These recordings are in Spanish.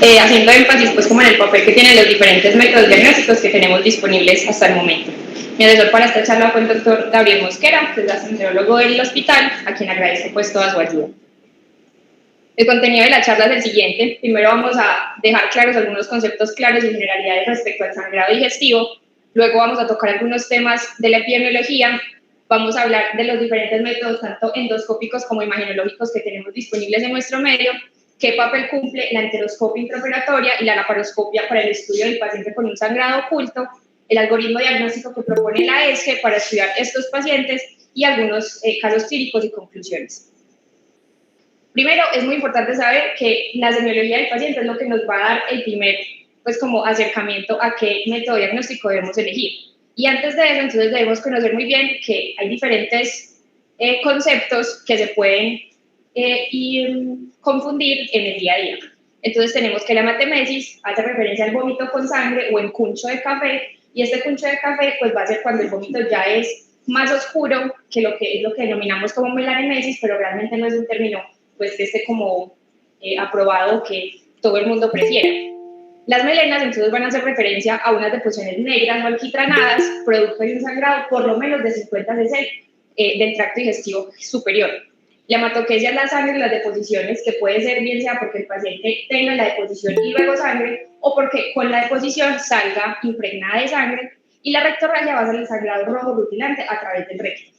haciendo énfasis pues como en el papel que tienen los diferentes métodos diagnósticos que tenemos disponibles hasta el momento. Mi asesor para esta charla fue el doctor Gabriel Mosquera, que es gastroenterólogo del hospital, a quien agradezco pues toda su ayuda. El contenido de la charla es el siguiente. Primero vamos a dejar claros algunos conceptos claros y generalidades respecto al sangrado digestivo. Luego vamos a tocar algunos temas de la epidemiología. Vamos a hablar de los diferentes métodos, tanto endoscópicos como imagenológicos, que tenemos disponibles en nuestro medio, qué papel cumple la enteroscopia intraoperatoria y la laparoscopia para el estudio del paciente con un sangrado oculto, el algoritmo diagnóstico que propone la ESGE para estudiar estos pacientes y algunos casos clínicos y conclusiones. Primero, es muy importante saber que la semiología del paciente es lo que nos va a dar el primer, pues como acercamiento a qué método diagnóstico debemos elegir. Y antes de eso, entonces debemos conocer muy bien que hay diferentes conceptos que se pueden confundir en el día a día. Entonces tenemos que la hematemesis hace referencia al vómito con sangre o en cuncho de café, y este cuncho de café pues va a ser cuando el vómito ya es más oscuro que lo que denominamos como melanemesis, pero realmente no es un término pues que esté como aprobado que todo el mundo prefiere. Las melenas entonces van a hacer referencia a unas deposiciones negras o alquitranadas, producto de un sangrado por lo menos de 50 cc del tracto digestivo superior. La hematoquesia es la sangre de las deposiciones, que puede ser bien sea porque el paciente tenga la deposición y luego sangre, o porque con la deposición salga impregnada de sangre, y la rectorragia va a ser el sangrado rojo rutilante a través del recto.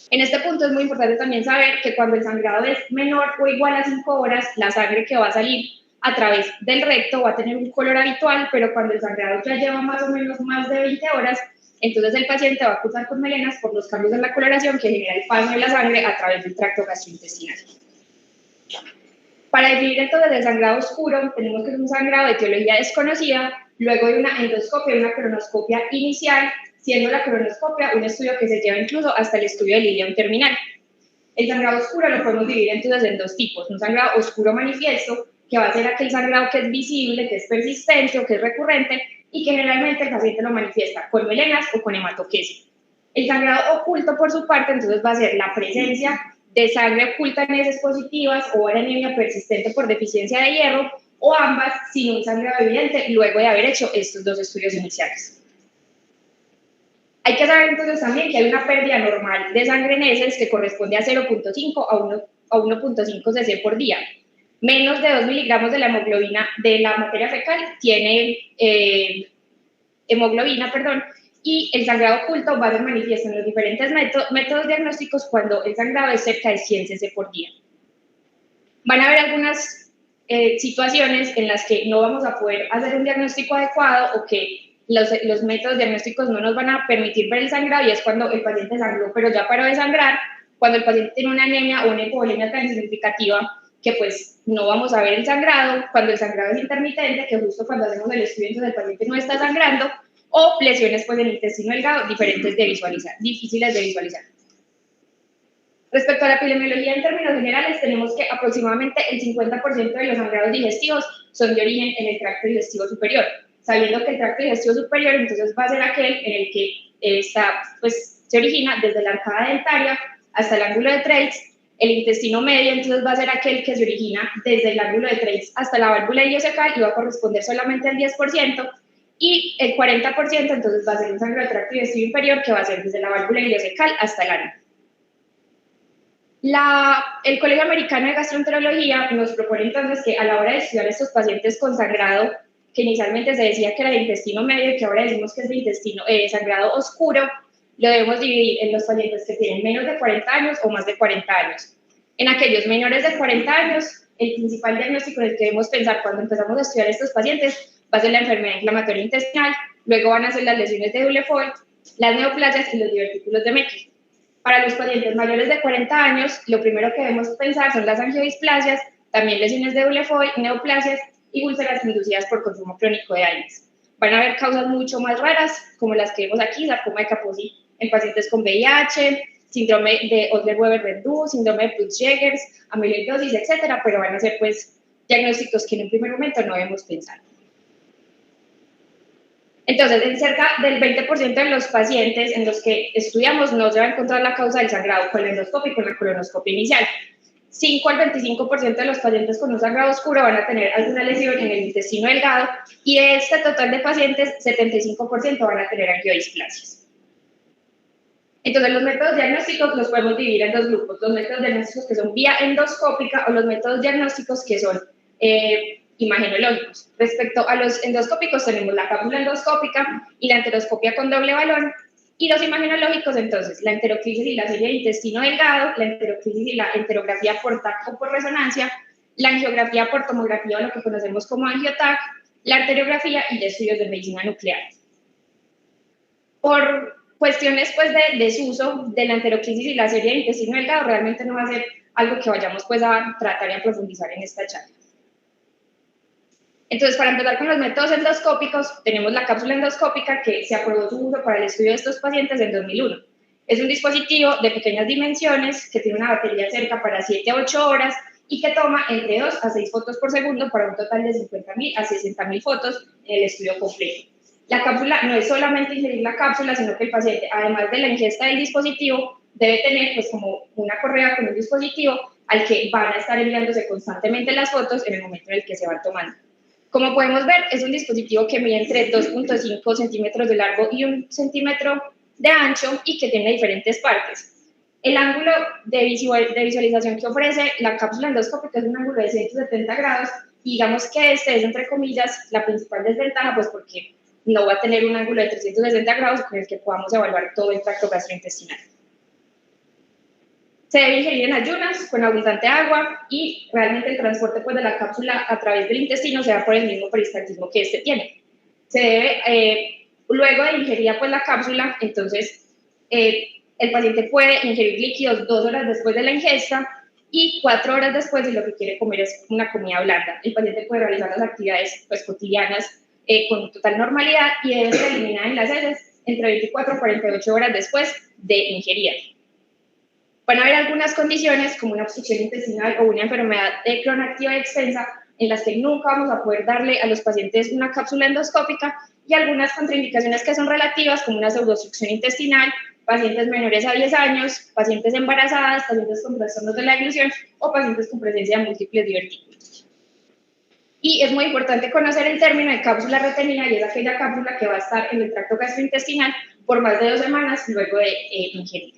En este punto es muy importante también saber que cuando el sangrado es menor o igual a 5 horas, la sangre que va a salir a través del recto va a tener un color habitual, pero cuando el sangrado ya lleva más o menos más de 20 horas, entonces el paciente va a cursar con melenas por los cambios en la coloración que genera el paso de la sangre a través del tracto gastrointestinal. Para definir entonces el sangrado oscuro, tenemos que es un sangrado de etiología desconocida, luego de una endoscopia y una colonoscopia inicial, siendo la colonoscopia un estudio que se lleva incluso hasta el estudio del ileum terminal. El sangrado oscuro lo podemos dividir entonces en dos tipos: un sangrado oscuro manifiesto, que va a ser aquel sangrado que es visible, que es persistente o que es recurrente, y que generalmente el paciente lo manifiesta con melenas o con hematoquesia. El sangrado oculto, por su parte, entonces va a ser la presencia de sangre oculta en heces positivas o anemia persistente por deficiencia de hierro, o ambas sin un sangrado evidente luego de haber hecho estos dos estudios iniciales. Hay que saber entonces también que hay una pérdida normal de sangre en heces que corresponde a 0.5 a 1.5 cc por día. Menos de 2 miligramos de la hemoglobina de la materia fecal tiene hemoglobina, y el sangrado oculto va a ser manifiesto en los diferentes métodos diagnósticos cuando el sangrado es cerca de 100 cc por día. Van a haber algunas situaciones en las que no vamos a poder hacer un diagnóstico adecuado o que los métodos diagnósticos no nos van a permitir ver el sangrado, y es cuando el paciente sangró pero ya paró de sangrar, cuando el paciente tiene una anemia o una hipovolemia tan significativa que pues no vamos a ver el sangrado, cuando el sangrado es intermitente, que justo cuando hacemos el estudio entonces el paciente no está sangrando, o lesiones pues en el intestino delgado difíciles de visualizar. Respecto a la epidemiología en términos generales, tenemos que aproximadamente el 50% de los sangrados digestivos son de origen en el tracto digestivo superior, sabiendo que el tracto digestivo superior entonces va a ser aquel en el que se origina desde la arcada dentaria hasta el ángulo de Treitz. El intestino medio entonces va a ser aquel que se origina desde el ángulo de Treitz hasta la válvula iliocecal y va a corresponder solamente al 10%, y el 40% entonces va a ser un sangrado del tracto digestivo inferior que va a ser desde la válvula iliocecal hasta el ano. El Colegio Americano de Gastroenterología nos propone entonces que a la hora de estudiar estos pacientes con sangrado, que inicialmente se decía que era de intestino medio y que ahora decimos que es de sangrado oscuro, lo debemos dividir en los pacientes que tienen menos de 40 años o más de 40 años. En aquellos menores de 40 años, el principal diagnóstico en el que debemos pensar cuando empezamos a estudiar estos pacientes va a ser la enfermedad inflamatoria intestinal, luego van a ser las lesiones de Dullefoy, las neoplasias y los divertículos de Meckel. Para los pacientes mayores de 40 años, lo primero que debemos pensar son las angiodisplasias, también lesiones de Dullefoy, neoplasias y úlceras inducidas por consumo crónico de AINES. Van a haber causas mucho más raras, como las que vemos aquí, sarcoma de Kaposi en pacientes con VIH, síndrome de Osler-Weber-Rendu, síndrome de Peutz-Jeghers, amiloidosis, etcétera, pero van a ser pues diagnósticos que en un primer momento no debemos pensar. Entonces, en cerca del 20% de los pacientes en los que estudiamos no se va a encontrar la causa del sangrado con la endoscopia y con la colonoscopia inicial. 5 al 25% de los pacientes con un sangrado oscuro van a tener alguna lesión en el intestino delgado y de este total de pacientes, 75% van a tener angiodisplasias. Entonces, los métodos diagnósticos los podemos dividir en dos grupos, los métodos diagnósticos que son vía endoscópica o los métodos diagnósticos que son imagenológicos. Respecto a los endoscópicos tenemos la cápsula endoscópica y la enteroscopia con doble balón, y los imagenológicos, entonces, la enteroclisis y la serie de intestino delgado, la enteroclisis y la enterografía por TAC o por resonancia, la angiografía por tomografía o lo que conocemos como angioTAC, la arteriografía y estudios de medicina nuclear. Por cuestiones pues de desuso de la enteroclisis y la serie de intestino delgado, realmente no va a ser algo que vayamos pues a tratar y a profundizar en esta charla. Entonces, para empezar con los métodos endoscópicos, tenemos la cápsula endoscópica que se aprobó su uso para el estudio de estos pacientes en 2001. Es un dispositivo de pequeñas dimensiones que tiene una batería cerca para 7 a 8 horas y que toma entre 2 a 6 fotos por segundo para un total de 50.000 a 60.000 fotos en el estudio completo. La cápsula no es solamente ingerir la cápsula, sino que el paciente, además de la ingesta del dispositivo, debe tener pues como una correa con un dispositivo al que van a estar enviándose constantemente las fotos en el momento en el que se van tomando. Como podemos ver, es un dispositivo que mide entre 2.5 centímetros de largo y 1 centímetro de ancho y que tiene diferentes partes. El ángulo de visualización que ofrece la cápsula endoscópica es un ángulo de 170 grados y digamos que este es, entre comillas, la principal desventaja, pues porque no va a tener un ángulo de 360 grados con el que podamos evaluar todo el tracto gastrointestinal. Se debe ingerir en ayunas, con abundante agua y realmente el transporte pues, de la cápsula a través del intestino se da por el mismo peristaltismo que este tiene. Se debe, luego de ingerir pues, la cápsula, entonces el paciente puede ingerir líquidos 2 horas después de la ingesta y 4 horas después si lo que quiere comer es una comida blanda. El paciente puede realizar las actividades pues, cotidianas con total normalidad y debe ser eliminada en las heces entre 24 y 48 horas después de ingerir. Van a haber algunas condiciones como una obstrucción intestinal o una enfermedad cronactiva extensa en las que nunca vamos a poder darle a los pacientes una cápsula endoscópica y algunas contraindicaciones que son relativas como una pseudoobstrucción intestinal, pacientes menores a 10 años, pacientes embarazadas, pacientes con trastornos de la deglución o pacientes con presencia de múltiples divertículos. Y es muy importante conocer el término de cápsula retenida y es aquella cápsula que va a estar en el tracto gastrointestinal por más de 2 semanas luego de ingerir.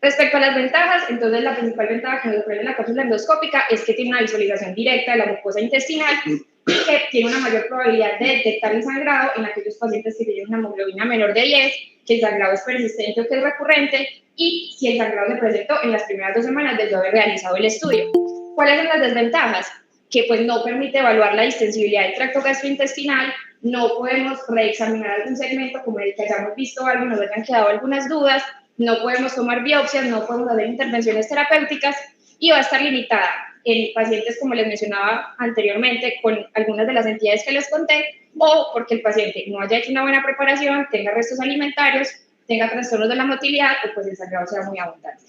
Respecto a las ventajas, entonces la principal ventaja que nos ofrece la cápsula endoscópica es que tiene una visualización directa de la mucosa intestinal y que tiene una mayor probabilidad de detectar el sangrado en aquellos pacientes que tienen una hemoglobina menor de 10, que el sangrado es persistente o que es recurrente y si el sangrado se presentó en las primeras 2 semanas de yo haber realizado el estudio. ¿Cuáles son las desventajas? Que pues no permite evaluar la distensibilidad del tracto gastrointestinal, no podemos reexaminar algún segmento como el que hayamos visto algo, nos hayan quedado algunas dudas, no podemos tomar biopsias, no podemos hacer intervenciones terapéuticas y va a estar limitada en pacientes, como les mencionaba anteriormente, con algunas de las entidades que les conté, o porque el paciente no haya hecho una buena preparación, tenga restos alimentarios, tenga trastornos de la motilidad o pues el sangrado sea muy abundante.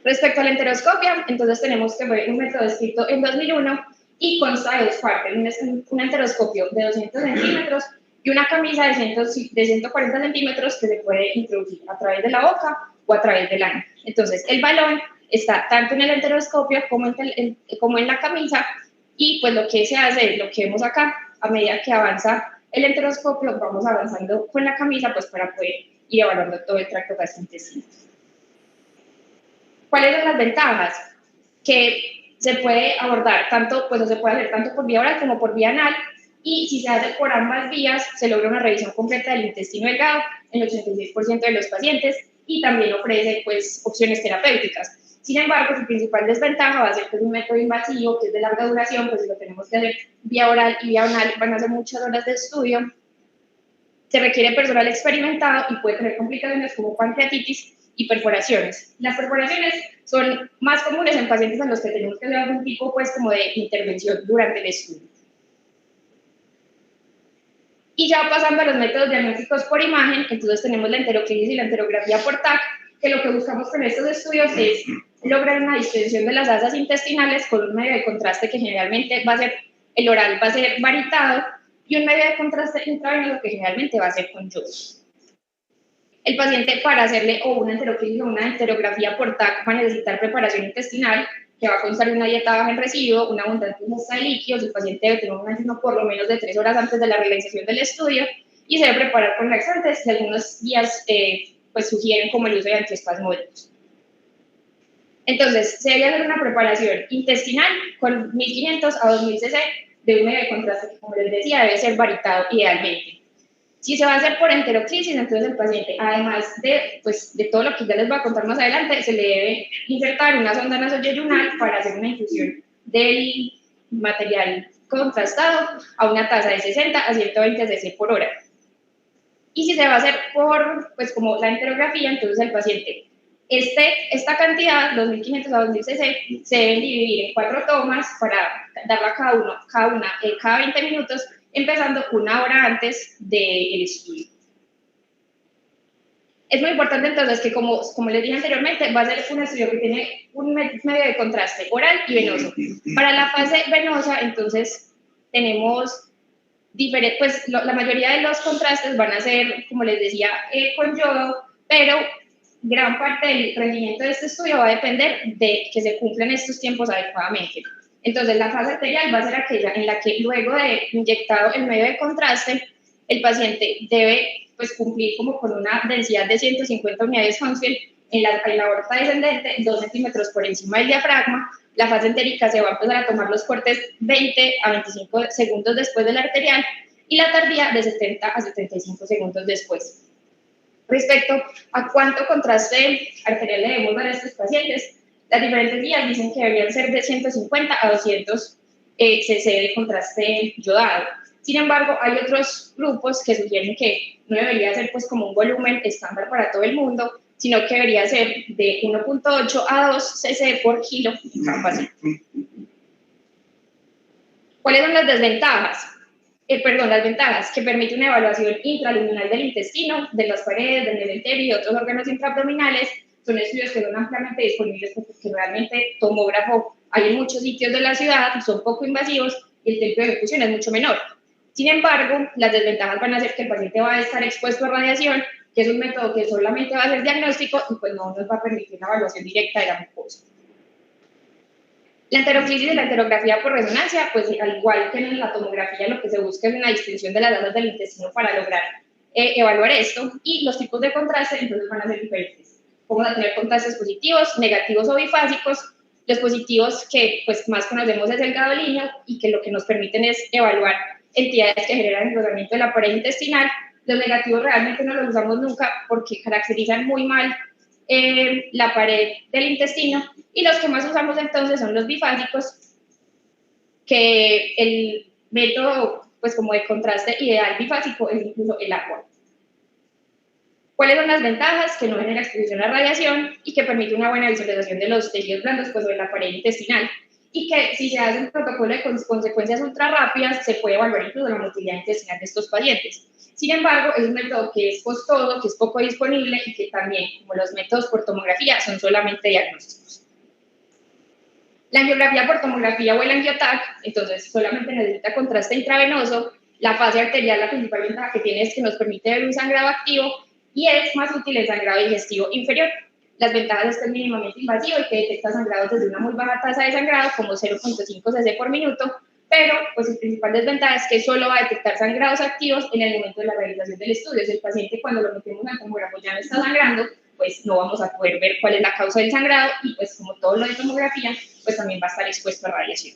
Respecto a la enteroscopia, entonces tenemos que fue un método descrito en 2001 y consta de 2 partes, un enteroscopio de 200 centímetros y una camisa de 140 centímetros que se puede introducir a través de la boca o a través del ano. Entonces, el balón está tanto en el enteroscopio como en la camisa y pues lo que se hace, lo que vemos acá, a medida que avanza el enteroscopio, vamos avanzando con la camisa pues para poder ir evaluando todo el tracto gastrointestinal. ¿Cuáles son las ventajas? Que se puede abordar tanto, pues se puede hacer tanto por vía oral como por vía anal, y si se hace por ambas vías, se logra una revisión completa del intestino delgado en el 86% de los pacientes y también ofrece pues, opciones terapéuticas. Sin embargo, su principal desventaja va a ser que es un método invasivo, que es de larga duración, pues si lo tenemos que hacer vía oral y vía anal, van a ser muchas horas de estudio. Se requiere personal experimentado y puede tener complicaciones como pancreatitis y perforaciones. Las perforaciones son más comunes en pacientes en los que tenemos que hacer algún tipo pues, como de intervención durante el estudio. Y ya pasando a los métodos diagnósticos por imagen, entonces tenemos la enteroclisis y la enterografía por TAC, que lo que buscamos con estos estudios es lograr una distensión de las asas intestinales con un medio de contraste que generalmente va a ser, el oral va a ser varitado, y un medio de contraste intravenoso que generalmente va a ser con yodo. El paciente, para hacerle o una enteroclisis o una enterografía por TAC, va a necesitar preparación intestinal, que va a constar de una dieta baja en residuo, una abundante ingesta de líquidos. El paciente debe tener un ayuno por lo menos de 3 horas antes de la realización del estudio y se debe preparar con laxantes, y algunos guías pues sugieren como el uso de antiespasmódicos. Entonces, se debe hacer una preparación intestinal con 1500 a 2000 cc de un medio de contraste que, como les decía, debe ser varitado idealmente. Si se va a hacer por enteroclisis, entonces el paciente, además de todo lo que ya les voy a contar más adelante, se le debe insertar una sonda nasoyeyunal para hacer una infusión del material contrastado a una tasa de 60 a 120 cc por hora. Y si se va a hacer por, pues como la enterografía, entonces el paciente, esta cantidad, 2.500 a 2.000 cc, se deben dividir en 4 tomas para darla cada 20 minutos, empezando 1 hora antes del estudio. Es muy importante entonces que, como les dije anteriormente, va a ser un estudio que tiene un medio de contraste oral y venoso. Para la fase venosa, entonces, tenemos pues la mayoría de los contrastes van a ser, como les decía, con yodo, pero gran parte del rendimiento de este estudio va a depender de que se cumplan estos tiempos adecuadamente. Entonces, la fase arterial va a ser aquella en la que, luego de inyectado el medio de contraste, el paciente debe pues cumplir como con una densidad de 150 unidades Hounsfield en la aorta descendente, 2 centímetros por encima del diafragma. La fase entérica se va a empezar a tomar los cortes 20 a 25 segundos después de la arterial, y la tardía de 70 a 75 segundos después. Respecto a cuánto contraste arterial le debemos dar a estos pacientes, las diferentes guías dicen que deberían ser de 150 a 200 cc de contraste yodado. Sin embargo, hay otros grupos que sugieren que no debería ser pues como un volumen estándar para todo el mundo, sino que debería ser de 1.8 a 2 cc por kilo en cada paciente. ¿Cuáles son las desventajas? Las ventajas, que permite una evaluación intraluminal del intestino, de las paredes, del mesenterio y otros órganos intraabdominales. Son estudios que son ampliamente disponibles porque realmente tomógrafo hay en muchos sitios de la ciudad, son poco invasivos y el tiempo de ejecución es mucho menor. Sin embargo, las desventajas van a ser que el paciente va a estar expuesto a radiación, que es un método que solamente va a ser diagnóstico y pues no nos va a permitir una evaluación directa de la mucosa. La enteroclisis y la enterografía por resonancia, pues al igual que en la tomografía, lo que se busca es una distensión de las asas del intestino para lograr evaluar esto, y los tipos de contraste entonces van a ser diferentes. Vamos a tener contrastes positivos, negativos o bifásicos. Los positivos, que pues más conocemos, es el gadolíneo, y que lo que nos permiten es evaluar entidades que generan engrosamiento de la pared intestinal. Los negativos realmente no los usamos nunca porque caracterizan muy mal la pared del intestino, y los que más usamos entonces son los bifásicos, que el método pues como de contraste ideal bifásico es incluso el agua. ¿Cuáles son las ventajas? Que no genera exposición a radiación y que permite una buena visualización de los tejidos blandos pues, de la pared intestinal, y que si se hace un protocolo de consecuencias ultra rápidas, se puede evaluar incluso la motilidad intestinal de estos pacientes. Sin embargo, es un método que es costoso, que es poco disponible y que también, como los métodos por tomografía, son solamente diagnósticos. La angiografía por tomografía o el angiotac, entonces solamente necesita contraste intravenoso. La fase arterial, la principal ventaja que tiene es que nos permite ver un sangrado activo y es más útil el sangrado digestivo inferior. Las ventajas es que es mínimamente invasivo y que detecta sangrados desde una muy baja tasa de sangrado, como 0.5 cc por minuto, pero pues el principal desventaja es que solo va a detectar sangrados activos en el momento de la realización del estudio. Si el paciente, cuando lo metemos al tomógrafo, ya no está sangrando, pues no vamos a poder ver cuál es la causa del sangrado, y pues como todo lo de tomografía, pues también va a estar expuesto a radiación.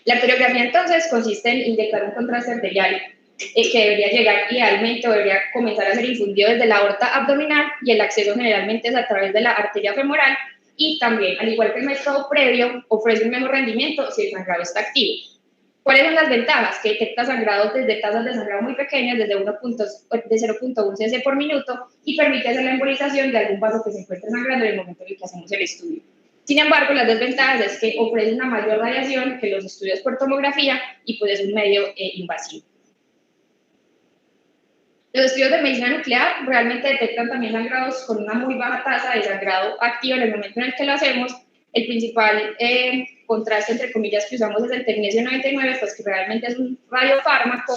La arteriografía entonces consiste en inyectar un contraste arterial que debería llegar idealmente o debería comenzar a ser infundido desde la aorta abdominal, y el acceso generalmente es a través de la arteria femoral, y también, al igual que el método previo, ofrece un mejor rendimiento si el sangrado está activo. ¿Cuáles son las ventajas? Que detecta sangrados desde tasas de sangrado muy pequeñas, desde 0.1 cc por minuto, y permite hacer la embolización de algún vaso que se encuentre sangrando en el momento en el que hacemos el estudio. Sin embargo, las desventajas es que ofrece una mayor radiación que los estudios por tomografía y pues es un medio invasivo. Los estudios de medicina nuclear realmente detectan también sangrados con una muy baja tasa de sangrado activo en el momento en el que lo hacemos. El principal contraste, entre comillas, que usamos es el tecnesio 99, pues que realmente es un radiofármaco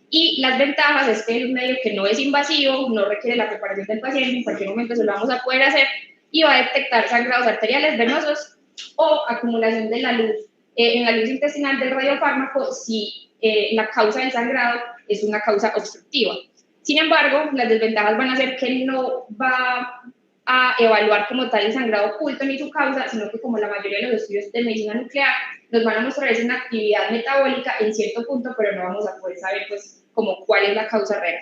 Y las ventajas es que es un medio que no es invasivo, no requiere la preparación del paciente, en cualquier momento se lo vamos a poder hacer y va a detectar sangrados arteriales venosos o acumulación de la luz en la luz intestinal del radiofármaco si la causa del sangrado es una causa obstructiva. Sin embargo, las desventajas van a ser que no va a evaluar como tal el sangrado oculto ni su causa, sino que como la mayoría de los estudios de medicina nuclear nos van a mostrar es una actividad metabólica en cierto punto, pero no vamos a poder saber pues como cuál es la causa real.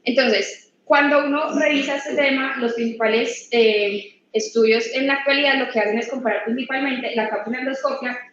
Entonces, cuando uno revisa este tema, los principales estudios en la actualidad lo que hacen es comparar principalmente la cápsula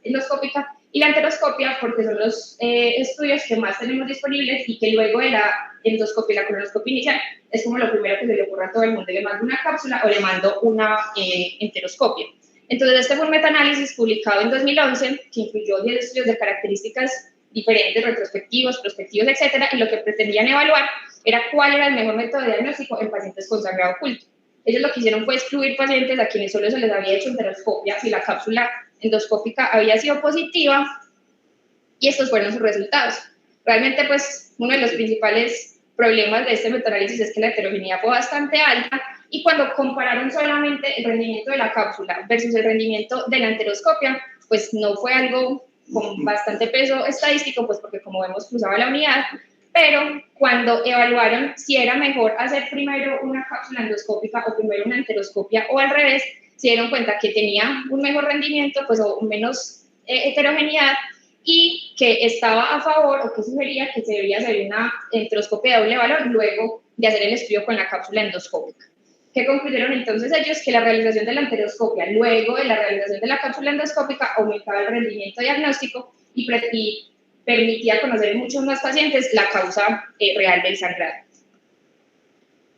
endoscópica y la enteroscopia, porque son los estudios que más tenemos disponibles y que luego de la endoscopia y la colonoscopia inicial es como lo primero que se le ocurre a todo el mundo, le mando una cápsula o le mando una enteroscopia. Entonces, este fue un metaanálisis publicado en 2011 que incluyó 10 estudios de características diferentes, retrospectivos, prospectivos, etcétera, y lo que pretendían evaluar era cuál era el mejor método de diagnóstico en pacientes con sangrado oculto. Ellos lo que hicieron fue excluir pacientes a quienes solo se les había hecho enteroscopia si la cápsula endoscópica había sido positiva, y estos fueron sus resultados. Realmente, pues, uno de los principales problemas de este metaanálisis es que la heterogeneidad fue bastante alta, y cuando compararon solamente el rendimiento de la cápsula versus el rendimiento de la enteroscopia, pues no fue algo con bastante peso estadístico, pues porque como vemos cruzaba la unidad, pero cuando evaluaron si era mejor hacer primero una cápsula endoscópica o primero una enteroscopia o al revés, se dieron cuenta que tenía un mejor rendimiento, pues o menos heterogeneidad, y que estaba a favor o que sugería que se debía hacer una enteroscopia de doble valor luego de hacer el estudio con la cápsula endoscópica. ¿Qué concluyeron entonces ellos? Que la realización de la enteroscopia luego de la realización de la cápsula endoscópica aumentaba el rendimiento diagnóstico y permitía conocer en muchos más pacientes la causa real del sangrado.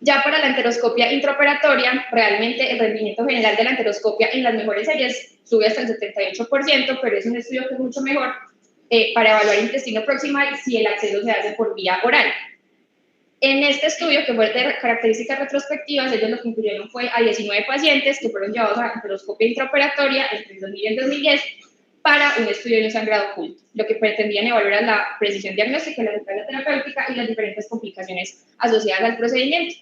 Ya para la enteroscopia intraoperatoria, realmente el rendimiento general de la enteroscopia en las mejores series sube hasta el 78%, pero es un estudio que es mucho mejor para evaluar intestino proximal si el acceso se hace por vía oral. En este estudio, que fue de características retrospectivas, ellos lo que incluyeron fue a 19 pacientes que fueron llevados a enteroscopia intraoperatoria entre 2000 y el 2010 para un estudio de un sangrado oculto. Lo que pretendían evaluar era la precisión diagnóstica, la eficacia terapéutica y las diferentes complicaciones asociadas al procedimiento.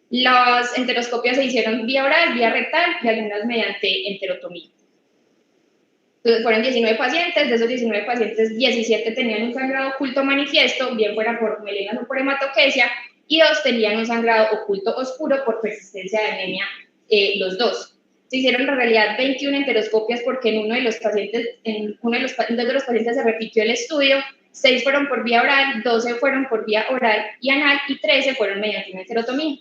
Las enteroscopias se hicieron vía oral, vía rectal y algunas mediante enterotomía. Entonces fueron 19 pacientes, de esos 19 pacientes, 17 tenían un sangrado oculto manifiesto, bien fuera por melenas o por hematoquesia, y 2 tenían un sangrado oculto oscuro por persistencia de anemia, los 2. Se hicieron en realidad 21 enteroscopias porque en dos de los pacientes se repitió el estudio, 6 fueron por vía oral, 12 fueron por vía oral y anal y 13 fueron mediante una enterotomía.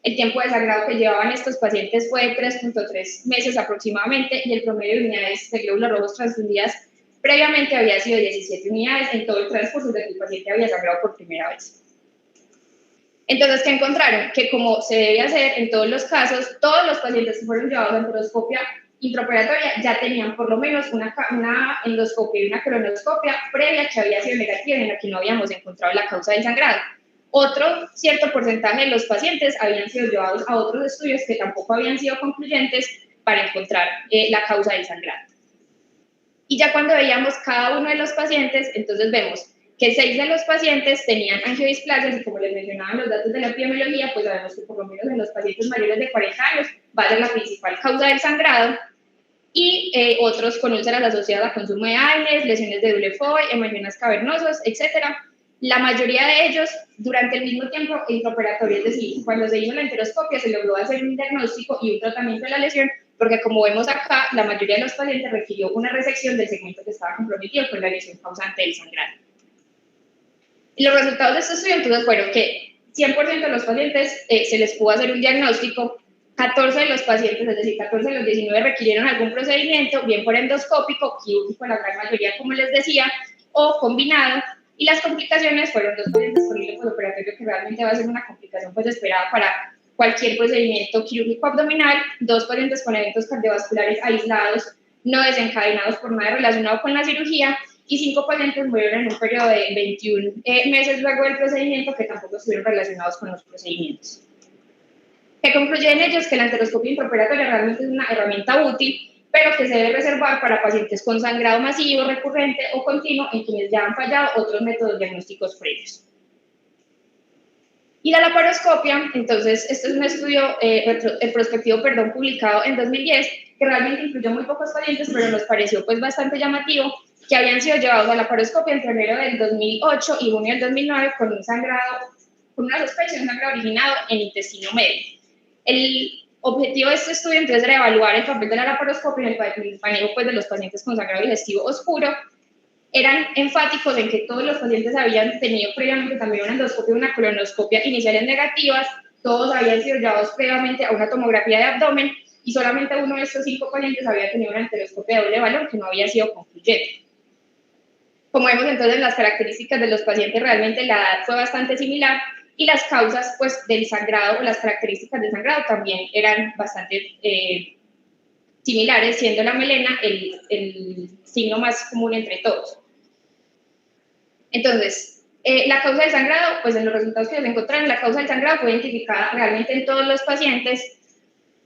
El tiempo de sangrado que llevaban estos pacientes fue de 3.3 meses aproximadamente y el promedio de unidades de glóbulos rojos transfundidas previamente había sido 17 unidades en todo el transcurso de que el paciente había sangrado por primera vez. Entonces, ¿qué encontraron? Que como se debe hacer en todos los casos, todos los pacientes que fueron llevados a enteroscopia intraoperatoria ya tenían por lo menos una endoscopia y una colonoscopia previa que había sido negativa y en la que no habíamos encontrado la causa del sangrado. Otro cierto porcentaje de los pacientes habían sido llevados a otros estudios que tampoco habían sido concluyentes para encontrar la causa del sangrado. Y ya cuando veíamos cada uno de los pacientes, entonces vemos que 6 de los pacientes tenían angiodisplasias y como les mencionaban los datos de la epidemiología, pues sabemos que por lo menos en los pacientes mayores de 40 años va a ser la principal causa del sangrado, y otros con úlceras asociadas a consumo de AINES, lesiones de doble foy, hemangiomas cavernosas, etcétera. La mayoría de ellos durante el mismo tiempo intraoperatorio, es decir, cuando se hizo la enteroscopia se logró hacer un diagnóstico y un tratamiento de la lesión, porque como vemos acá, la mayoría de los pacientes requirió una resección del segmento que estaba comprometido con la lesión causante del sangrado. Y los resultados de este estudio entonces fueron que 100% de los pacientes se les pudo hacer un diagnóstico, 14 de los pacientes, es decir, 14 de los 19 requirieron algún procedimiento, bien por endoscópico, quirúrgico, la gran mayoría, como les decía, o combinado. Y las complicaciones fueron 2 pacientes con hilo postoperatorio, que realmente va a ser una complicación pues esperada para cualquier procedimiento quirúrgico abdominal, 2 pacientes con eventos cardiovasculares aislados, no desencadenados por nada relacionado con la cirugía, y 5 pacientes murieron en un periodo de 21 meses luego del procedimiento, que tampoco estuvieron relacionados con los procedimientos. ¿Qué concluyen ellos? Que la enteroscopia intraoperatoria realmente es una herramienta útil, pero que se debe reservar para pacientes con sangrado masivo, recurrente o continuo en quienes ya han fallado otros métodos diagnósticos previos. Y la laparoscopia, entonces, este es un estudio prospectivo, publicado en 2010, que realmente incluyó muy pocos pacientes, pero nos pareció pues bastante llamativo, que habían sido llevados a laparoscopia entre enero del 2008 y junio del 2009 con un sangrado, con una sospecha de un sangrado originado en intestino medio. El objetivo de este estudio entonces era evaluar el papel de la laparoscopia en el manejo pues, de los pacientes con sangrado digestivo oscuro. Eran enfáticos en que todos los pacientes habían tenido previamente también una endoscopia y una colonoscopia iniciales negativas, todos habían sido llevados previamente a una tomografía de abdomen y solamente uno de estos 5 pacientes había tenido una enteroscopia de doble valor que no había sido concluyente. Como vemos entonces las características de los pacientes, realmente la edad fue bastante similar y las causas pues, del sangrado o las características del sangrado también eran bastante similares, siendo la melena el signo más común entre todos. Entonces, la causa del sangrado, pues en los resultados que nos encontraron, la causa del sangrado fue identificada realmente en todos los pacientes,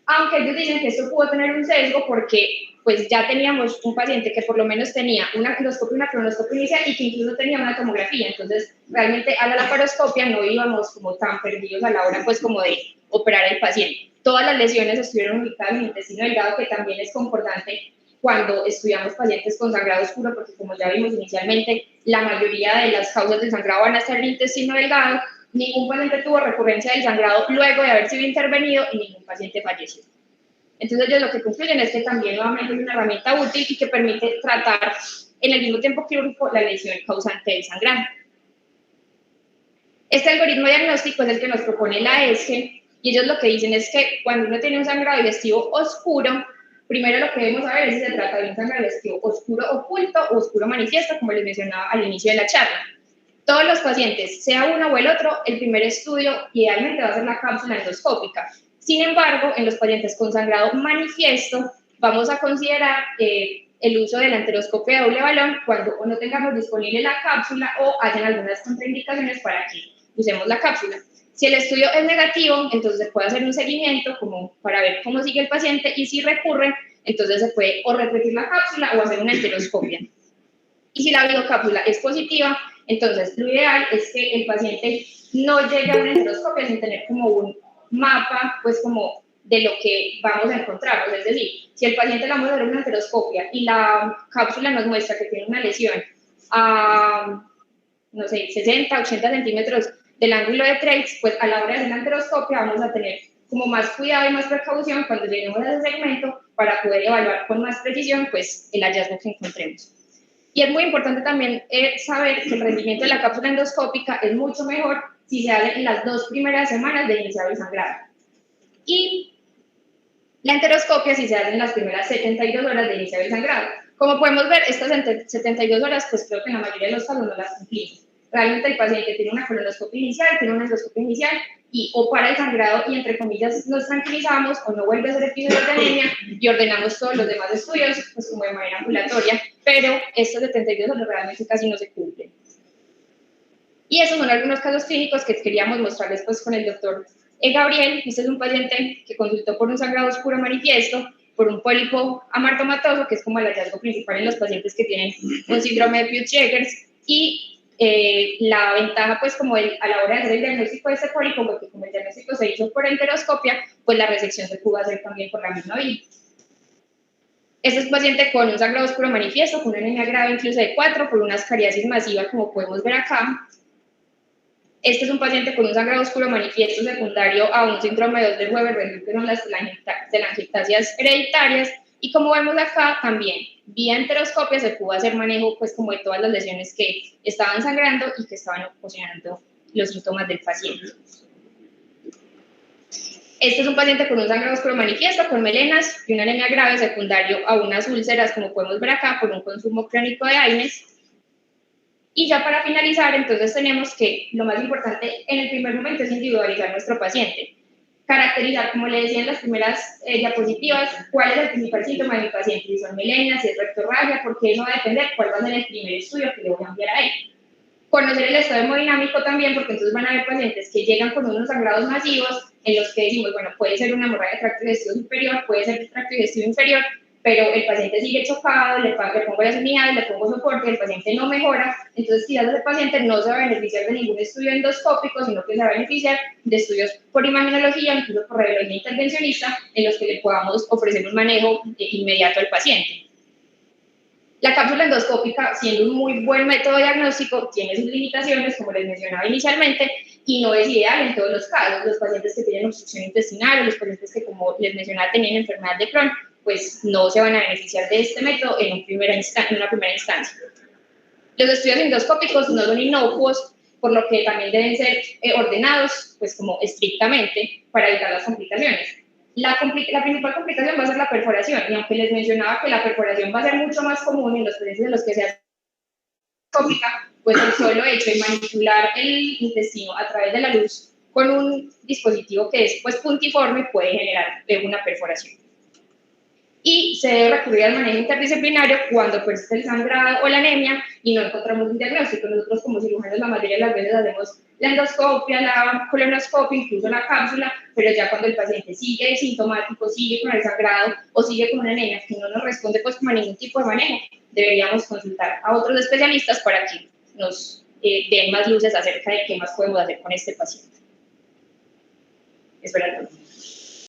aunque ellos dicen que esto pudo tener un sesgo porque pues ya teníamos un paciente que por lo menos tenía una endoscopia y una colonoscopia inicial y que incluso tenía una tomografía, entonces realmente a la laparoscopia no íbamos como tan perdidos a la hora pues como de operar el paciente. Todas las lesiones estuvieron ubicadas en el intestino delgado, que también es concordante cuando estudiamos pacientes con sangrado oscuro, porque como ya vimos inicialmente, la mayoría de las causas del sangrado van a estar en el intestino delgado. Ningún paciente tuvo recurrencia del sangrado luego de haber sido intervenido y ningún paciente falleció. Entonces ellos lo que concluyen es que también nuevamente es una herramienta útil y que permite tratar en el mismo tiempo quirúrgico la lesión causante del sangrado. Este algoritmo diagnóstico es el que nos propone la ESGE y ellos lo que dicen es que cuando uno tiene un sangrado digestivo oscuro, primero lo que debemos saber es si se trata de un sangrado digestivo oscuro oculto o oscuro manifiesto, como les mencionaba al inicio de la charla. Todos los pacientes, sea uno o el otro, el primer estudio idealmente va a ser la cápsula endoscópica. Sin embargo, en los pacientes con sangrado manifiesto, vamos a considerar el uso de la enteroscopia de doble balón cuando no tengamos disponible la cápsula o hayan algunas contraindicaciones para que usemos la cápsula. Si el estudio es negativo, entonces se puede hacer un seguimiento como para ver cómo sigue el paciente y si recurre, entonces se puede o repetir la cápsula o hacer una enteroscopia. Y si la videocápsula es positiva, entonces lo ideal es que el paciente no llegue a una enteroscopia sin tener como un mapa, pues como de lo que vamos a encontrar. Es decir, si el paciente le vamos a hacer una enteroscopia y la cápsula nos muestra que tiene una lesión a, no sé, 60, 80 centímetros del ángulo de Treitz, pues a la hora de hacer la enteroscopia vamos a tener como más cuidado y más precaución cuando lleguemos a ese segmento para poder evaluar con más precisión pues el hallazgo que encontremos. Y es muy importante también saber que el rendimiento de la cápsula endoscópica es mucho mejor si se hace en las 2 primeras semanas de iniciar el sangrado. Y la enteroscopia si se hace en las primeras 72 horas de iniciar el sangrado. Como podemos ver, estas 72 horas, pues creo que en la mayoría de los casos no las cumplimos. Realmente el paciente tiene una colonoscopia inicial, tiene una endoscopia inicial, y o para el sangrado y entre comillas nos tranquilizamos o no vuelve a ser episodios de anemia y ordenamos todos los demás estudios pues como de manera ambulatoria, pero estos 72 horas realmente casi no se cumplen. Y esos son algunos casos clínicos que queríamos mostrarles pues con el doctor Gabriel. Este es un paciente que consultó por un sangrado oscuro manifiesto, por un pólipo amartomatoso, que es como el hallazgo principal en los pacientes que tienen un síndrome de Peutz-Jeghers, y la ventaja pues como a la hora de hacer el diagnóstico de este pólipo, porque como el diagnóstico se hizo por enteroscopia, pues la resección se pudo hacer también por la misma vía. Este es un paciente con un sangrado oscuro manifiesto, con una anemia grave incluso de 4, por una ascariasis masiva, como podemos ver acá. Este es un paciente con un sangrado oscuro manifiesto secundario a un síndrome de Weber, que son las telangiectasias hereditarias, y como vemos acá también, vía enteroscopia se pudo hacer manejo pues como de todas las lesiones que estaban sangrando y que estaban ocasionando los síntomas del paciente. Este es un paciente con un sangrado oscuro manifiesto, con melenas y una anemia grave secundario a unas úlceras, como podemos ver acá, por un consumo crónico de AINES. Y ya para finalizar, entonces tenemos que lo más importante en el primer momento es individualizar nuestro paciente. Caracterizar, como le decía en las primeras diapositivas, cuál es el principal síntoma de mi paciente, si son melenas, si es rectorragia, porque eso va a depender cuál va a ser el primer estudio que le voy a enviar a él. Conocer el estado hemodinámico también, porque entonces van a haber pacientes que llegan con unos sangrados masivos en los que decimos, bueno, puede ser una hemorragia de tracto digestivo superior, puede ser tracto digestivo inferior, pero el paciente sigue chocado, le pongo las unidades, le pongo soporte, el paciente no mejora, entonces quizás ese paciente no se va a beneficiar de ningún estudio endoscópico, sino que se va a beneficiar de estudios por imagenología, incluso por radiología intervencionista, en los que le podamos ofrecer un manejo inmediato al paciente. La cápsula endoscópica, siendo un muy buen método diagnóstico, tiene sus limitaciones, como les mencionaba inicialmente, y no es ideal en todos los casos. Los pacientes que tienen obstrucción intestinal o los pacientes que, como les mencionaba, tenían enfermedad de Crohn, pues no se van a beneficiar de este método en una primera instancia. Los estudios endoscópicos no son inocuos, por lo que también deben ser ordenados, pues como estrictamente, para evitar las complicaciones. La principal complicación va a ser la perforación, y aunque les mencionaba que la perforación va a ser mucho más común en los pacientes en los que se hace endoscópica, pues el solo hecho de manipular el intestino a través de la luz con un dispositivo que es pues puntiforme puede generar una perforación. Y se debe recurrir al manejo interdisciplinario cuando persiste el sangrado o la anemia y no encontramos un diagnóstico. Nosotros como cirujanos la mayoría de las veces hacemos la endoscopia, la colonoscopia, incluso la cápsula, pero ya cuando el paciente sigue sintomático, sigue con el sangrado o sigue con una anemia que no nos responde pues como a ningún tipo de manejo, deberíamos consultar a otros especialistas para que nos den más luces acerca de qué más podemos hacer con este paciente. Espera.